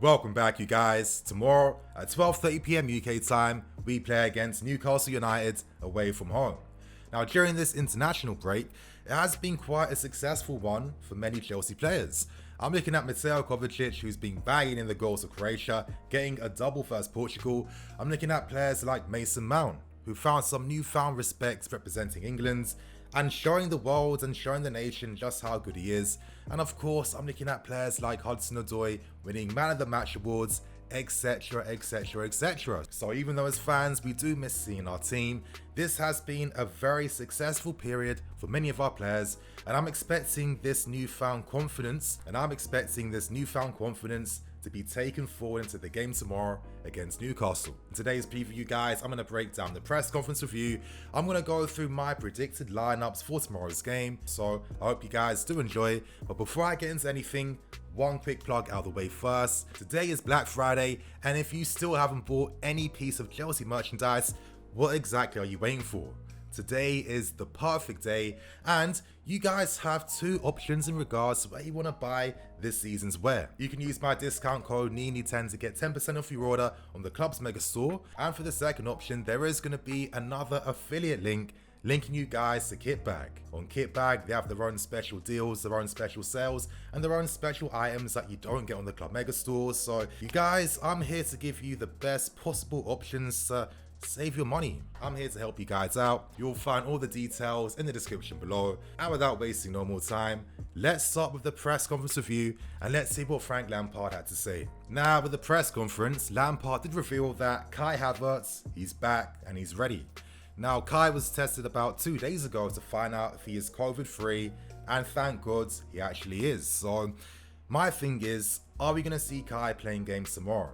Welcome back, you guys. Tomorrow at 12:30 p.m. UK time, we play against Newcastle United away from home. Now, during this international break, it has been quite a successful one for many Chelsea players. I'm looking at Mateo Kovacic, who's been bagging in the goals for Croatia, getting a double for Portugal. I'm looking at players like Mason Mount, who found some newfound respect representing England and showing the world and showing the nation just how good he is. And of course, I'm looking at players like Hudson-Odoi winning Man of the Match awards, etc, etc, etc. So even though as fans we do miss seeing our team, this has been a very successful period for many of our players, and I'm expecting this newfound confidence to be taken forward into the game tomorrow against Newcastle. In today's preview, guys, I'm going to break down the press conference review. I'm going to go through my predicted lineups for tomorrow's game, so I hope you guys do enjoy. But before I get into anything, one quick plug out of the way first. Today is Black Friday, and if you still haven't bought any piece of Chelsea merchandise, what exactly are you waiting for? Today is the perfect day, and you guys have two options in regards to where you want to buy this season's wear. You can use my discount code NINI10 to get 10% off your order on the club's Megastore, and for the second option, there is going to be another affiliate link linking you guys to KITBAG. On KITBAG, they have their own special deals, their own special sales, and their own special items that you don't get on the club Megastore. So you guys, I'm here to give you the best possible options to save your money. I'm here to help you guys out. You'll find all the details in the description below. And without wasting no more time, let's start with the press conference review and let's see what Frank Lampard had to say. Now, with the press conference, Lampard did reveal that Kai Havertz, he's back and he's ready. Now, Kai was tested about 2 days ago to find out if he is COVID-free, and thank God he actually is. So my thing is, are we going to see Kai playing games tomorrow?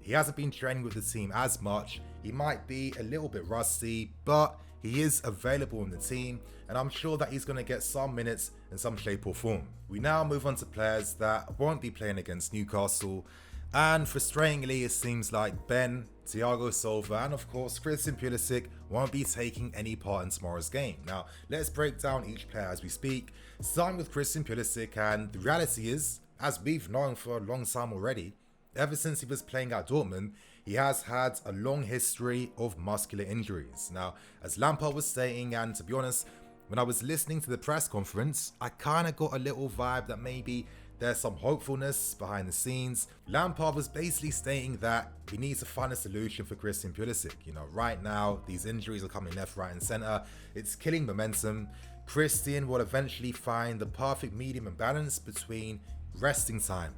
He hasn't been training with the team as much. He might be a little bit rusty, but he is available in the team, and I'm sure that he's going to get some minutes in some shape or form. We now move on to players that won't be playing against Newcastle, and frustratingly it seems like Ben, Thiago Silva, and of course Christian Pulisic won't be taking any part in tomorrow's game. Now, let's break down each player as we speak, starting with Christian Pulisic, and the reality is, as we've known for a long time already, ever since he was playing at Dortmund, he has had a long history of muscular injuries. Now, as Lampard was stating, and to be honest, when I was listening to the press conference, I kind of got a little vibe that maybe there's some hopefulness behind the scenes. Lampard was basically stating that we need to find a solution for Christian Pulisic. You know, right now, these injuries are coming left, right and center. It's killing momentum. Christian will eventually find the perfect medium and balance between resting time,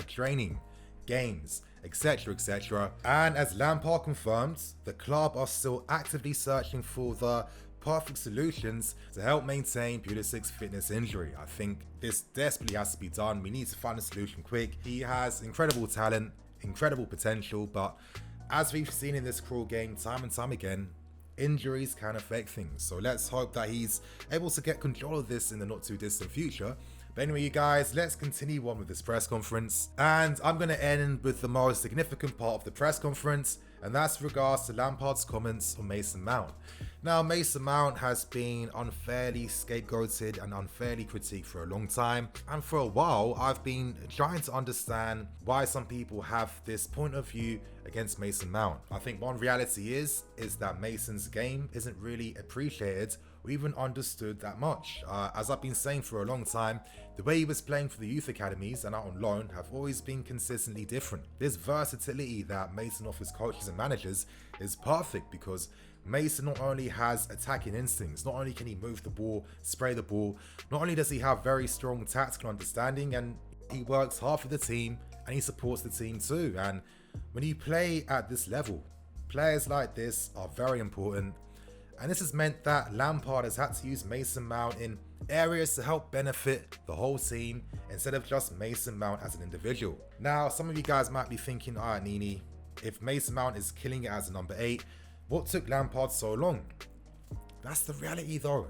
training, games, etc, etc. And as Lampard confirmed, the club are still actively searching for the perfect solutions to help maintain Pulisic's fitness injury. I think this desperately has to be done. We need to find a solution quick. He has incredible talent, incredible potential, but as we've seen in this cruel game time and time again, injuries can affect things. So let's hope that he's able to get control of this in the not too distant future. But anyway, you guys, let's continue on with this press conference. And I'm going to end with the most significant part of the press conference, and that's regards to Lampard's comments on Mason Mount. Now, Mason Mount has been unfairly scapegoated and unfairly critiqued for a long time. And for a while, I've been trying to understand why some people have this point of view against Mason Mount. I think one reality is that Mason's game isn't really appreciated or even understood that much. As I've been saying for a long time, the way he was playing for the youth academies and out on loan have always been consistently different. This versatility that Mason offers coaches and managers is perfect because Mason not only has attacking instincts, not only can he move the ball, spray the ball, not only does he have very strong tactical understanding, and he works hard for the team and he supports the team too. And when you play at this level, players like this are very important. And this has meant that Lampard has had to use Mason Mount in areas to help benefit the whole team instead of just Mason Mount as an individual. Now, some of you guys might be thinking, alright Nini, if Mason Mount is killing it as a number 8, what took Lampard so long? That's the reality though.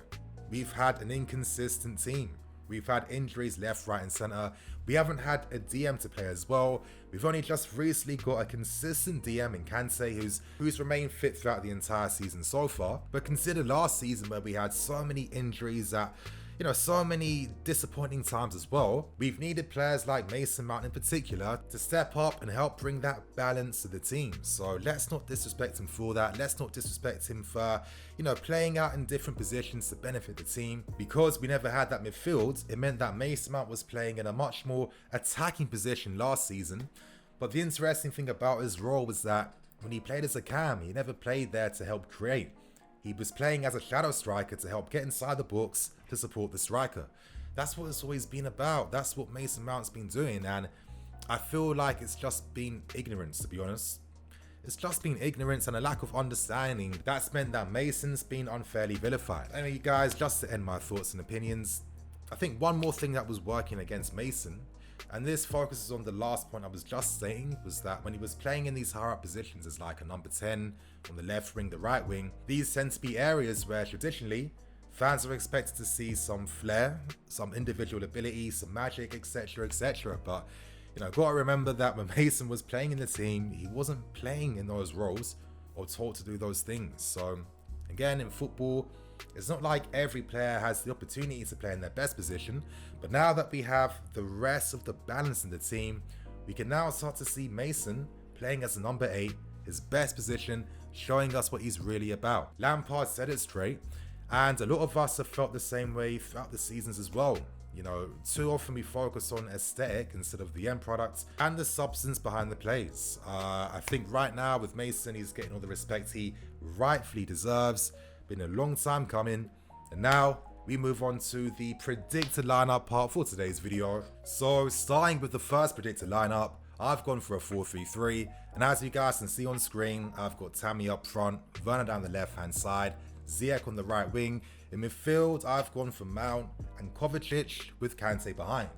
We've had an inconsistent team. We've had injuries left, right and center. We haven't had a DM to play as well. We've only just recently got a consistent DM in Kante who's remained fit throughout the entire season so far. But consider last season where we had so many injuries that so many disappointing times as well. We've needed players like Mason Mount in particular to step up and help bring that balance to the team. So let's not disrespect him for that. Let's not disrespect him for, playing out in different positions to benefit the team. Because we never had that midfield, it meant that Mason Mount was playing in a much more attacking position last season. But the interesting thing about his role was that when he played as a cam, he never played there to help create. He was playing as a shadow striker to help get inside the box to support the striker. That's what it's always been about. That's what Mason Mount's been doing, and I feel like it's just been ignorance, to be honest. It's just been ignorance and a lack of understanding that's meant that Mason's been unfairly vilified. Anyway, you guys, just to end my thoughts and opinions, I think one more thing that was working against Mason, and this focuses on the last point I was just saying, was that when he was playing in these higher up positions as like a number 10 on the left wing, the right wing, these tend to be areas where traditionally fans are expected to see some flair, some individual ability, some magic, etc, etc. But gotta remember that when Mason was playing in the team, he wasn't playing in those roles or taught to do those things. So again, in football, it's not like every player has the opportunity to play in their best position, but now that we have the rest of the balance in the team, we can now start to see Mason playing as a number 8, his best position, showing us what he's really about. Lampard said it straight, and a lot of us have felt the same way throughout the seasons as well. Too often we focus on aesthetic instead of the end product and the substance behind the plays. I think right now with Mason, he's getting all the respect he rightfully deserves. Been a long time coming, and now we move on to the predicted lineup part for today's video. So starting with the first predicted lineup, I've gone for a 4-3-3, and as you guys can see on screen, I've got Tammy up front, Werner down the left hand side, Ziyech on the right wing. In midfield, I've gone for Mount and Kovacic with Kante behind.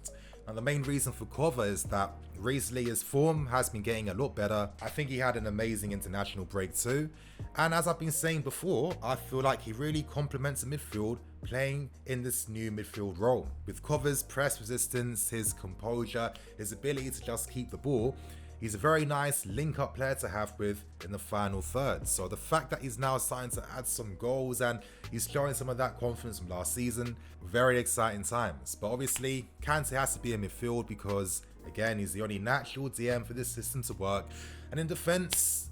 Now the main reason for Kova is that recently his form has been getting a lot better. I think he had an amazing international break too. And as I've been saying before, I feel like he really complements the midfield playing in this new midfield role. With Kova's press resistance, his composure, his ability to just keep the ball, he's a very nice link-up player to have with in the final third. So the fact that he's now starting to add some goals and he's showing some of that confidence from last season, very exciting times. But obviously, Kante has to be in midfield because, again, he's the only natural DM for this system to work. And in defense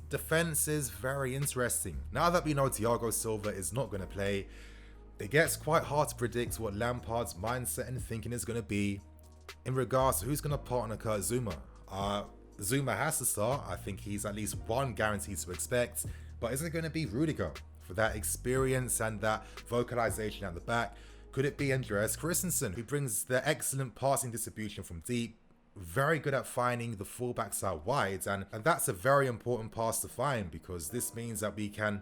is very interesting. Now that we know Thiago Silva is not going to play, it gets quite hard to predict what Lampard's mindset and thinking is going to be in regards to who's going to partner Kurt Zouma. Zuma has to start. I think he's at least one guaranteed to expect, but is it going to be Rudiger for that experience and that vocalization at the back? Could it be Andreas Christensen, who brings the excellent passing distribution from deep, very good at finding the fullbacks out wide, and that's a very important pass to find, because this means that we can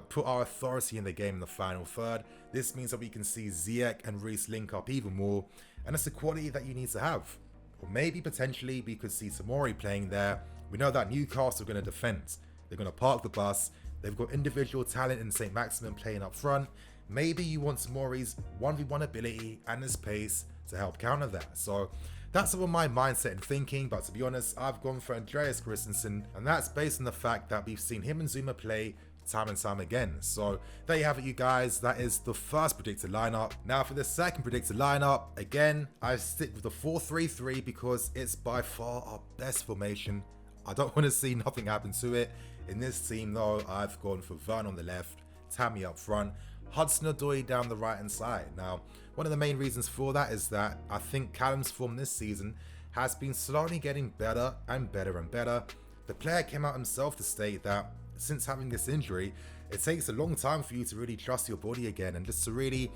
put our authority in the game in the final third. This means that we can see Ziyech and Reece link up even more, and it's a quality that you need to have. Or maybe potentially we could see Tomori playing there. We know that Newcastle are going to defend. They're going to park the bus. They've got individual talent in St. Maximin playing up front. Maybe you want Tomori's 1v1 ability and his pace to help counter that. So that's some of my mindset and thinking, but to be honest, I've gone for Andreas Christensen, and that's based on the fact that we've seen him and Zuma play time and time again. So there you have it, you guys. That is the first predicted lineup. Now for the second predicted lineup, again, I stick with the 4-3-3 because it's by far our best formation. I don't want to see nothing happen to it. In this team though, I've gone for Werner on the left, Tammy up front, Hudson-Odoi down the right hand side. Now, one of the main reasons for that is that I think Callum's form this season has been slowly getting better and better and better. The player came out himself to state that since having this injury, it takes a long time for you to really trust your body again and just to really,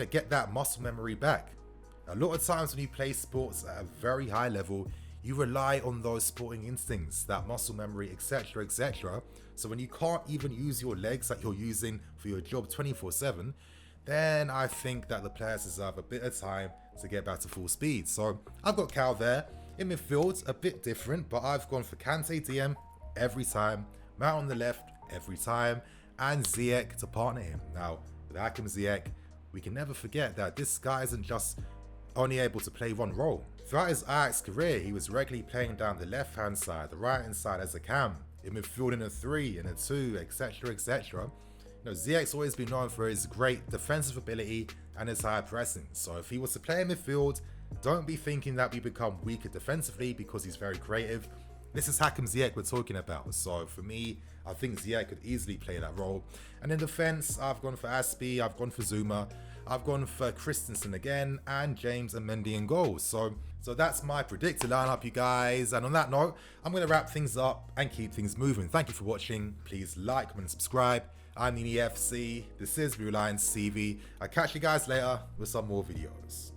get that muscle memory back. A lot of times when you play sports at a very high level, you rely on those sporting instincts, that muscle memory, etc, etc. So when you can't even use your legs that you're using for your job 24/7, then I think that the players deserve a bit of time to get back to full speed. So I've got Cal there. In midfield, a bit different, but I've gone for Kante DM every time, Mount on the left every time, and Ziyech to partner him. Now, with Hakim Ziyech, we can never forget that this guy isn't just only able to play one role. Throughout his Ajax career, he was regularly playing down the left-hand side, the right-hand side as a cam, in midfield in a 3, in a 2, etc, etc. Ziyech's always been known for his great defensive ability and his high pressing. So if he was to play in midfield, don't be thinking that we become weaker defensively because he's very creative. This is Hakim Ziyech we're talking about. So for me, I think Ziyech could easily play that role. And in defense, I've gone for Aspie, I've gone for Zuma, I've gone for Christensen again, and James and Mendy in goals. So that's my predicted lineup, you guys. And on that note, I'm going to wrap things up and keep things moving. Thank you for watching. Please like, comment, and subscribe. I'm NiniFC. This is Blue Lions TV. I'll catch you guys later with some more videos.